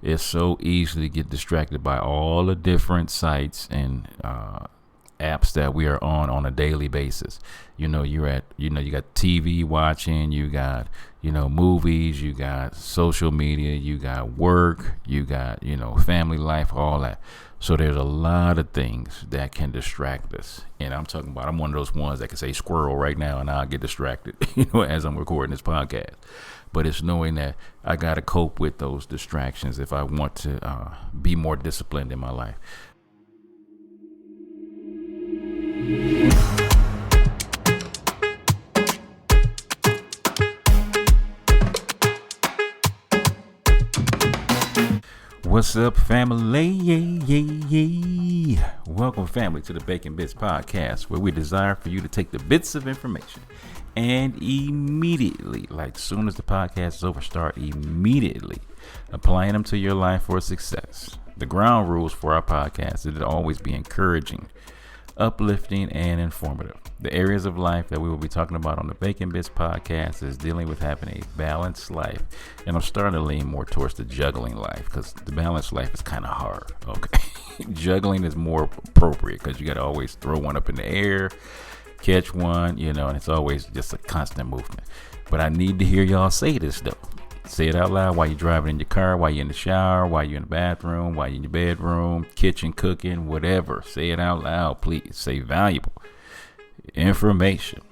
It's so easy to get distracted by all the different sites and apps that we are on a daily basis. You got TV watching, you got, movies, you got social media, you got work, you got, family life, all that. So there's a lot of things that can distract us. And I'm one of those ones that can say squirrel right now and I'll get distracted, as I'm recording this podcast. But it's knowing that I got to cope with those distractions if I want to be more disciplined in my life. What's up, family? Welcome, family, to the Bacon Bits Podcast, where we desire for you to take the bits of information and immediately, like soon as the podcast is over, start immediately applying them to your life for success. The ground rules for our podcast is to always be encouraging, uplifting, and informative. The areas of life that we will be talking about on the Bacon Bits Podcast is dealing with having a balanced life. And I'm starting to lean more towards the juggling life because the balanced life is kind of hard. Okay. Juggling is more appropriate because you got to always throw one up in the air, catch one, and it's always just a constant movement. But I need to hear y'all say this, though. Say it out loud while you're driving in your car, while you're in the shower, while you're in the bathroom, while you're in your bedroom, kitchen, cooking, whatever. Say it out loud, please. Say valuable information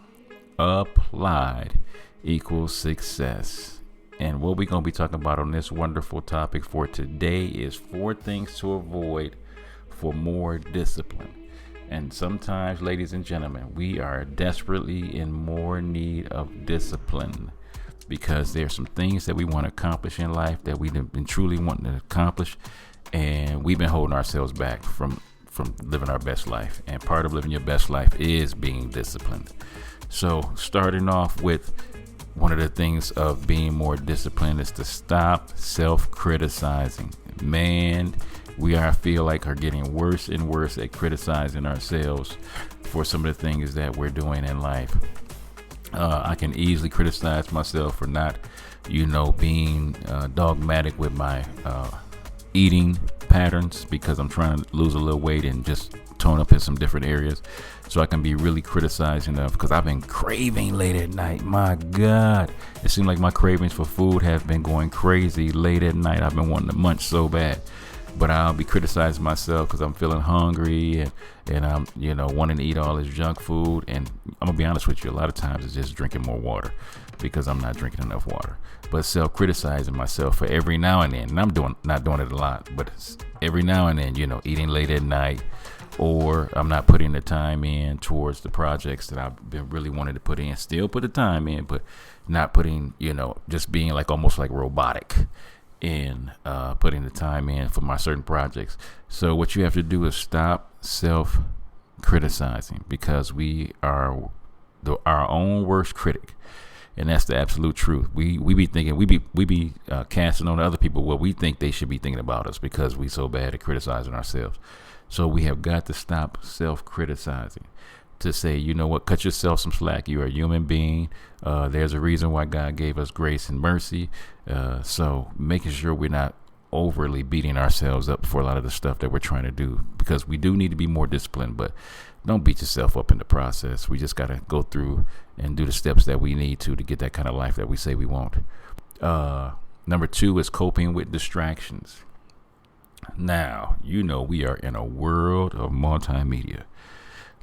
applied equals success. And what we're going to be talking about on this wonderful topic for today is 4 things to avoid for more discipline. And sometimes, ladies and gentlemen, we are desperately in more need of discipline, because there's some things that we want to accomplish in life that we've been truly wanting to accomplish, and we've been holding ourselves back from living our best life. And part of living your best life is being disciplined. So starting off with one of the things of being more disciplined is to stop self-criticizing. Man, I feel like are getting worse and worse at criticizing ourselves for some of the things that we're doing in life. I can easily criticize myself for not, being dogmatic with my eating patterns, because I'm trying to lose a little weight and just tone up in some different areas. So I can be really criticizing of, because I've been craving late at night. My God, it seems like my cravings for food have been going crazy late at night. I've been wanting to munch so bad. But I'll be criticizing myself because I'm feeling hungry and I'm, wanting to eat all this junk food. And I'm gonna be honest with you, a lot of times it's just drinking more water because I'm not drinking enough water. But self-criticizing myself for every now and then, and I'm not doing it a lot, but every now and then, eating late at night, or I'm not putting the time in towards the projects that I've been really wanting to put in. Still put the time in, but not putting, just being like almost like robotic in putting the time in for my certain projects. So what you have to do is stop self-criticizing, because we are our own worst critic, and that's the absolute truth. We be thinking, we be casting on other people what we think they should be thinking about us, because we so bad at criticizing ourselves. So we have got to stop self-criticizing, to say, you know what, cut yourself some slack. You're a human being. There's a reason why God gave us grace and mercy. So making sure we're not overly beating ourselves up for a lot of the stuff that we're trying to do, because we do need to be more disciplined, but don't beat yourself up in the process. We just got to go through and do the steps that we need to get that kind of life that we say we want. Number 2 is coping with distractions. Now, we are in a world of multimedia.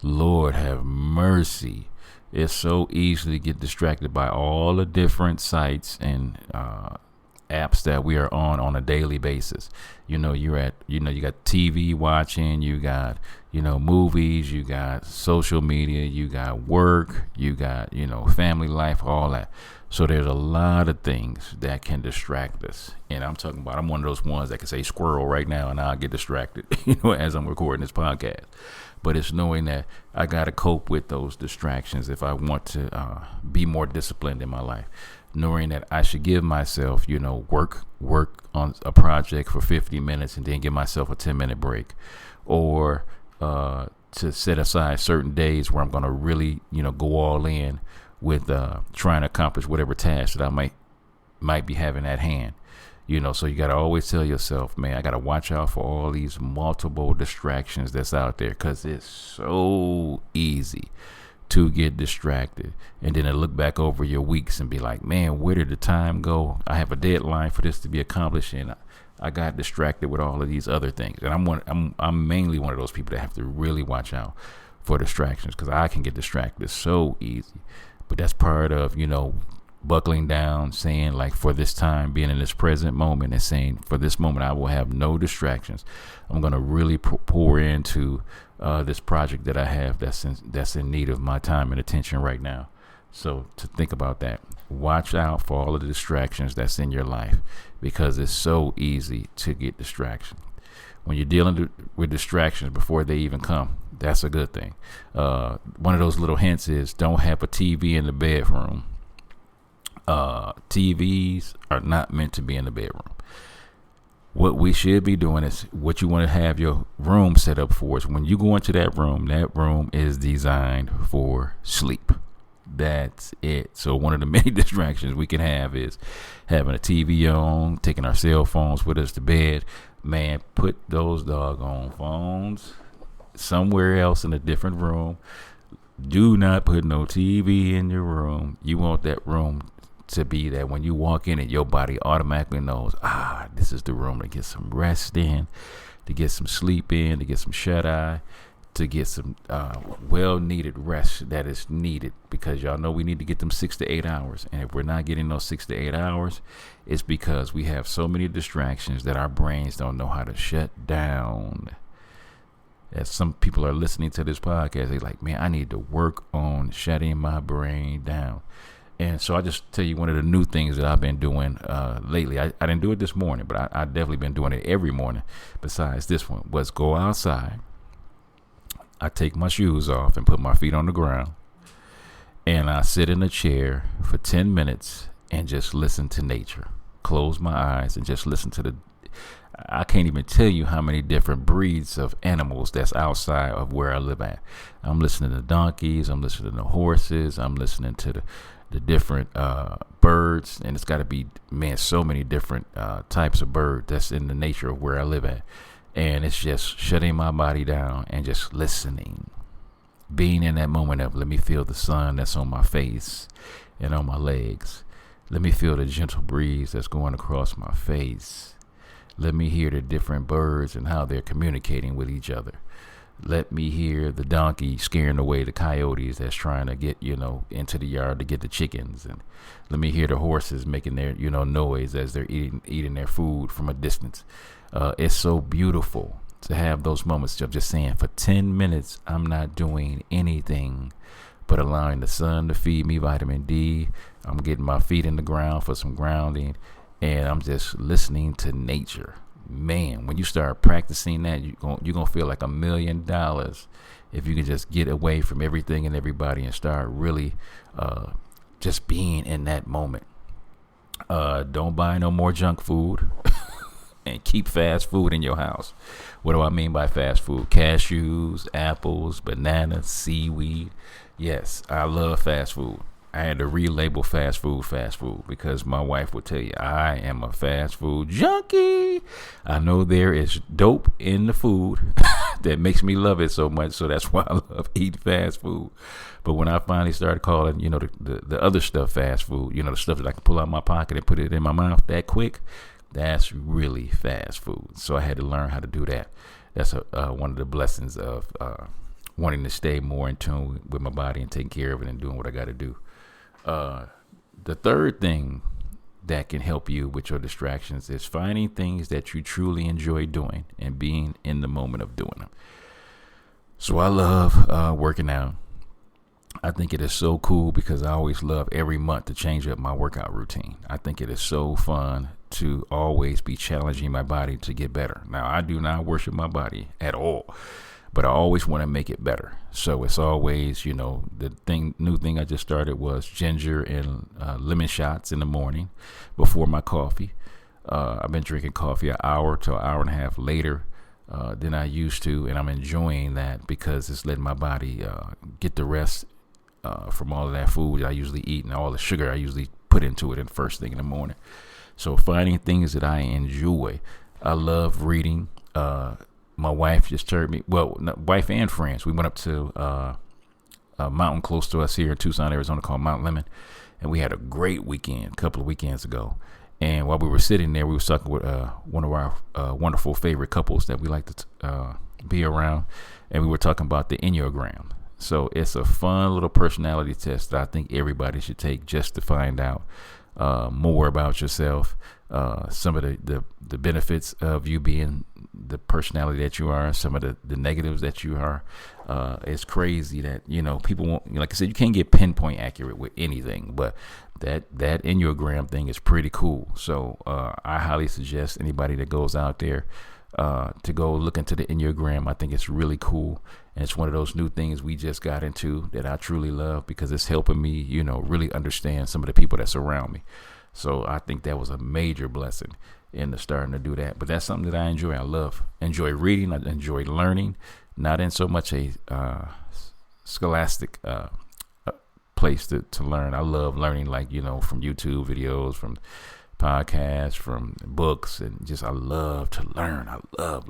Lord have mercy. It's so easy to get distracted by all the different sites and apps that we are on a daily basis. You got TV watching, you got, movies, you got social media, you got work, you got, family life, all that. So there's a lot of things that can distract us. And I'm one of those ones that can say squirrel right now and I'll get distracted, as I'm recording this podcast. But it's knowing that I got to cope with those distractions if I want to be more disciplined in my life. Knowing that I should give myself, work on a project for 50 minutes and then give myself a 10-minute break. Or to set aside certain days where I'm going to really, go all in with trying to accomplish whatever task that I might be having at hand. So you got to always tell yourself, man, I got to watch out for all these multiple distractions that's out there, because it's so easy to get distracted, and then to look back over your weeks and be like, man, where did the time go? I have a deadline for this to be accomplished, and I got distracted with all of these other things. And I'm mainly one of those people that have to really watch out for distractions, because I can get distracted so easy. But that's part of, buckling down, saying, like, for this time, being in this present moment, and saying, for this moment, I will have no distractions. I'm going to really pour into this project that I have that's in need of my time and attention right now. So to think about that, watch out for all of the distractions that's in your life, because it's so easy to get distractions. When you're dealing with distractions before they even come, that's a good thing. One of those little hints is, don't have a TV in the bedroom. TVs are not meant to be in the bedroom. What we should be doing is, what you want to have your room set up for is, when you go into that room is designed for sleep. That's it. So one of the many distractions we can have is having a TV on, taking our cell phones with us to bed. Man, put those doggone phones somewhere else in a different room. Do not put no TV in your room. You want that room to be that when you walk in it, your body automatically knows, this is the room to get some rest in, to get some sleep in, to get some shut eye, to get some well needed rest that is needed, because y'all know we need to get them 6 to 8 hours. And if we're not getting those 6 to 8 hours, it's because we have so many distractions that our brains don't know how to shut down. As some people are listening to this podcast, they're like, man, I need to work on shutting my brain down. And so I just tell you one of the new things that I've been doing lately. I didn't do it this morning, but I definitely been doing it every morning besides this one, was go outside. I take my shoes off and put my feet on the ground, and I sit in a chair for 10 minutes and just listen to nature. Close my eyes and just listen to I can't even tell you how many different breeds of animals that's outside of where I live at. I'm listening to donkeys, I'm listening to horses, I'm listening to the different birds, and it's got to be, man, so many different types of bird that's in the nature of where I live at. And it's just shutting my body down and just listening, being in that moment of, let me feel the sun that's on my face and on my legs. Let me feel the gentle breeze that's going across my face. Let me hear the different birds and how they're communicating with each other. Let me hear the donkey scaring away the coyotes that's trying to get, into the yard to get the chickens. And let me hear the horses making their, noise as they're eating their food from a distance. It's so beautiful to have those moments of just saying, for 10 minutes, I'm not doing anything but allowing the sun to feed me vitamin D. I'm getting my feet in the ground for some grounding, and I'm just listening to nature. Man, when you start practicing that, you're going to feel like $1 million if you can just get away from everything and everybody and start really just being in that moment. Don't buy no more junk food. And keep fast food in your house. What do I mean by fast food? Cashews, apples, bananas, seaweed. Yes, I love fast food. I had to relabel fast food, because my wife would tell you I am a fast food junkie. I know there is dope in the food that makes me love it so much, so that's why I love eating fast food. But when I finally started calling, the other stuff fast food, the stuff that I can pull out my pocket and put it in my mouth that quick, that's really fast food. So I had to learn how to do that. That's one of the blessings of wanting to stay more in tune with my body and taking care of it and doing what I got to do. The third thing that can help you with your distractions is finding things that you truly enjoy doing and being in the moment of doing them. So I love working out. I think it is so cool because I always love every month to change up my workout routine. I think it is so fun to always be challenging my body to get better. Now, I do not worship my body at all, but I always want to make it better. So it's always, the new thing I just started was ginger and lemon shots in the morning before my coffee. I've been drinking coffee an hour to an hour and a half later than I used to, and I'm enjoying that because it's letting my body get the rest from all of that food I usually eat and all the sugar I usually put into it in the first thing in the morning. So finding things that I enjoy. I love reading. My wife just turned me, wife and friends. We went up to a mountain close to us here in Tucson, Arizona called Mount Lemon. And we had a great weekend a couple of weekends ago. And while we were sitting there, we were talking with one of our wonderful favorite couples that we like to be around. And we were talking about the Enneagram. So it's a fun little personality test that I think everybody should take just to find out more about yourself, some of the benefits of you being the personality that you are, some of the negatives that you are. It's crazy that, people won't, like I said, you can't get pinpoint accurate with anything, but that Enneagram thing is pretty cool. So I highly suggest anybody that goes out there to go look into the Enneagram. I think it's really cool. And it's one of those new things we just got into that I truly love because it's helping me, really understand some of the people that surround me. So I think that was a major blessing in the starting to do that. But that's something that I enjoy. I enjoy reading. I enjoy learning, not in so much a scholastic place to learn. I love learning, like, from YouTube videos, from podcasts, from books, and just I love to learn. I love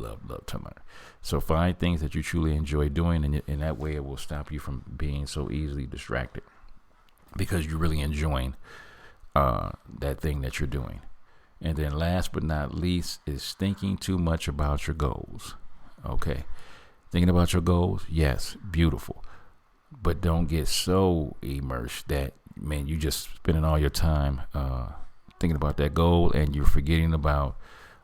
to learn. So find things that you truly enjoy doing, and in that way it will stop you from being so easily distracted because you're really enjoying that thing that you're doing. And then last but not least is thinking too much about your goals. Okay. Thinking about your goals, yes, beautiful. But don't get so immersed that, man, you just spending all your time thinking about that goal and you're forgetting about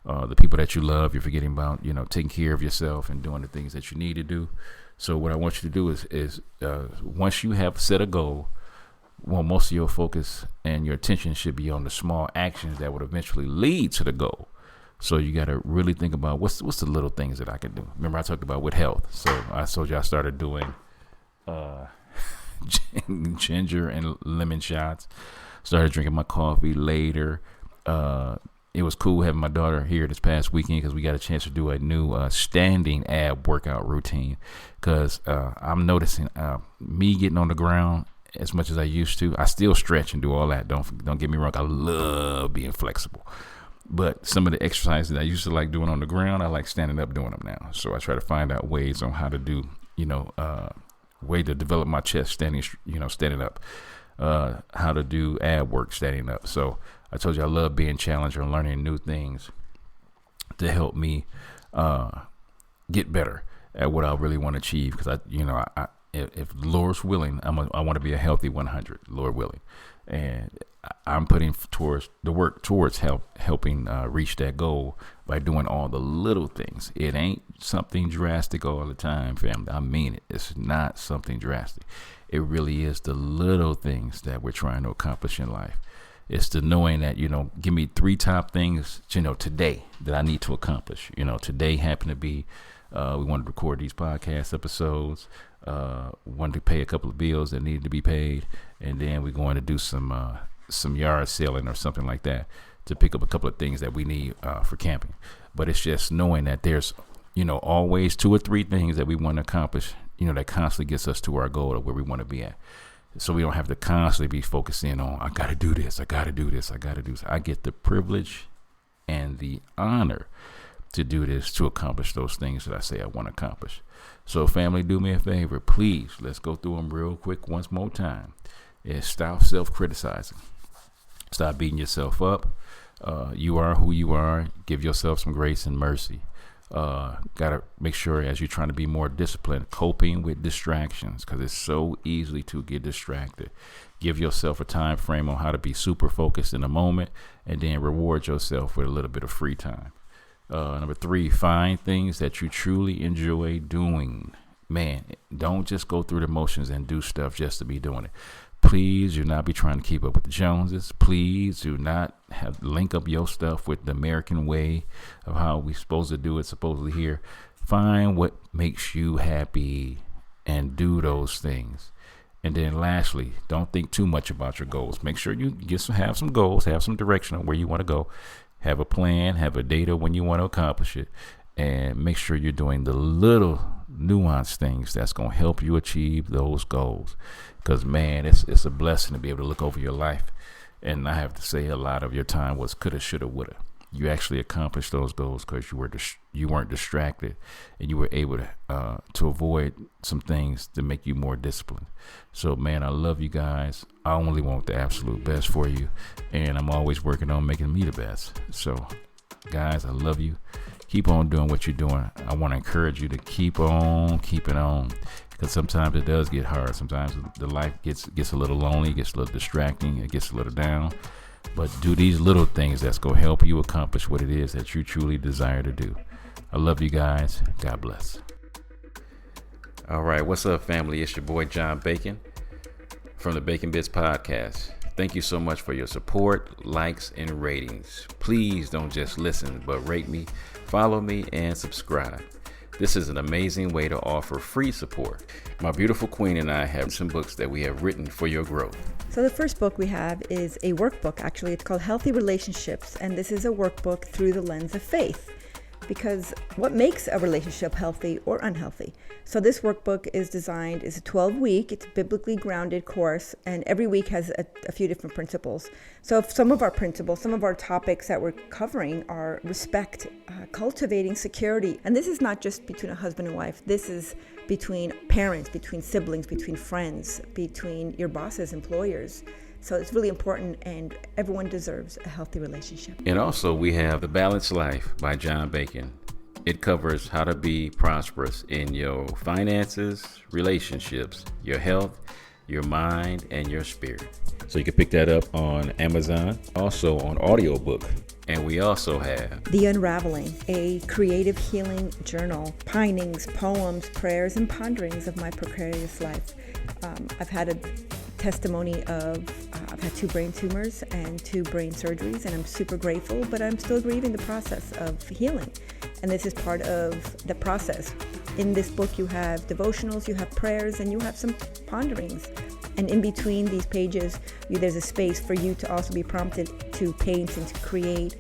the people that you love. You're forgetting about, taking care of yourself and doing the things that you need to do. So what I want you to do is once you have set a goal, most of your focus and your attention should be on the small actions that would eventually lead to the goal. So you got to really think about what's the little things that I can do. Remember I talked about with health. So I told you I started doing ginger and lemon shots. Started drinking my coffee later. It was cool having my daughter here this past weekend because we got a chance to do a new standing ab workout routine. Because I'm noticing me getting on the ground as much as I used to. I still stretch and do all that. Don't get me wrong. I love being flexible. But some of the exercises that I used to like doing on the ground, I like standing up doing them now. So I try to find out ways on how to do, way to develop my chest standing up. How to do ab work standing up. So I told you I love being challenged and learning new things to help me get better at what I really want to achieve. Because if Lord's willing, I want to be a healthy 100, Lord willing, and I'm putting the work towards helping reach that goal by doing all the little things. It ain't something drastic all the time, family. I mean it. It's not something drastic. It really is the little things that we're trying to accomplish in life. It's the knowing that, give me 3 top things, today that I need to accomplish. Today happened to be, we wanted to record these podcast episodes, wanted to pay a couple of bills that needed to be paid. And then we're going to do some yard selling or something like that to pick up a couple of things that we need for camping. But it's just knowing that there's, always 2 or 3 things that we want to accomplish, that constantly gets us to our goal of where we want to be at. So we don't have to constantly be focusing on, I got to do this, I got to do this, I got to do this. I get the privilege and the honor to do this, to accomplish those things that I say I want to accomplish. So family, do me a favor, please. Let's go through them real quick once more time. Stop self-criticizing. Stop beating yourself up. You are who you are. Give yourself some grace and mercy. Gotta make sure as you're trying to be more disciplined, coping with distractions, because it's so easily to get distracted. Give yourself a time frame on how to be super focused in a moment, and then reward yourself with a little bit of free time. Number 3, find things that you truly enjoy doing. Man, don't just go through the motions and do stuff just to be doing it. Please do not be trying to keep up with the Joneses. Please do not link up your stuff with the American way of how we supposed to do it supposedly here. Find what makes you happy and do those things. And then lastly, don't think too much about your goals. Make sure you have some goals, have some direction on where you want to go. Have a plan, have a date of when you want to accomplish it. And make sure you're doing the little nuanced things that's going to help you achieve those goals. Because, man, it's a blessing to be able to look over your life And I have to say, a lot of your time was coulda, shoulda, woulda. You actually accomplished those goals because you weren't distracted, and you were able to avoid some things to make you more disciplined. So, man, I love you guys. I only want the absolute best for you, and I'm always working on making me the best. So, guys, I love you. Keep on doing what you're doing. I want to encourage you to keep on keeping on, because sometimes it does get hard. Sometimes the life gets a little lonely, gets a little distracting, it gets a little down. But do these little things that's going to help you accomplish what it is that you truly desire to do. I love you guys. God bless. All right. What's up, family? It's your boy, John Bacon from the Bacon Bits Podcast. Thank you so much for your support, likes, and ratings. Please don't just listen, but rate me, follow me, and subscribe. This is an amazing way to offer free support. My beautiful queen and I have some books that we have written for your growth. So the first book we have is a workbook, actually. It's called Healthy Relationships, and this is a workbook through the lens of faith. Because what makes a relationship healthy or unhealthy? So this workbook is designed, it's a 12-week, it's a biblically grounded course, and every week has a few different principles. So if some of our principles, some of our topics that we're covering are respect, cultivating security. And this is not just between a husband and wife. This is between parents, between siblings, between friends, between your bosses, employers. So it's really important, and everyone deserves a healthy relationship. And also we have The Balanced Life by John Bacon. It covers how to be prosperous in your finances, relationships, your health, your mind, and your spirit. So you can pick that up on Amazon, also on audiobook. And we also have The Unraveling, a creative healing journal, pinings, poems, prayers, and ponderings of my precarious life. I've had a testimony of I've had 2 brain tumors and 2 brain surgeries, and I'm super grateful, but I'm still grieving the process of healing. And this is part of the process. In this book, you have devotionals, you have prayers, and you have some ponderings. And in between these pages, there's a space for you to also be prompted to paint and to create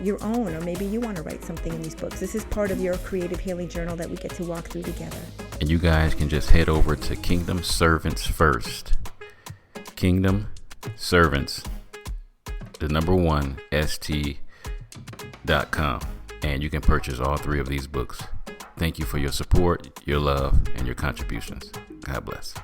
your own, or maybe you want to write something in these books. This is part of your creative healing journal that we get to walk through together. And you guys can just head over to Kingdom Servants First. Kingdom Servants, the number 1 st.com, and you can purchase all 3 of these books. Thank you for your support, your love, and your contributions. God bless.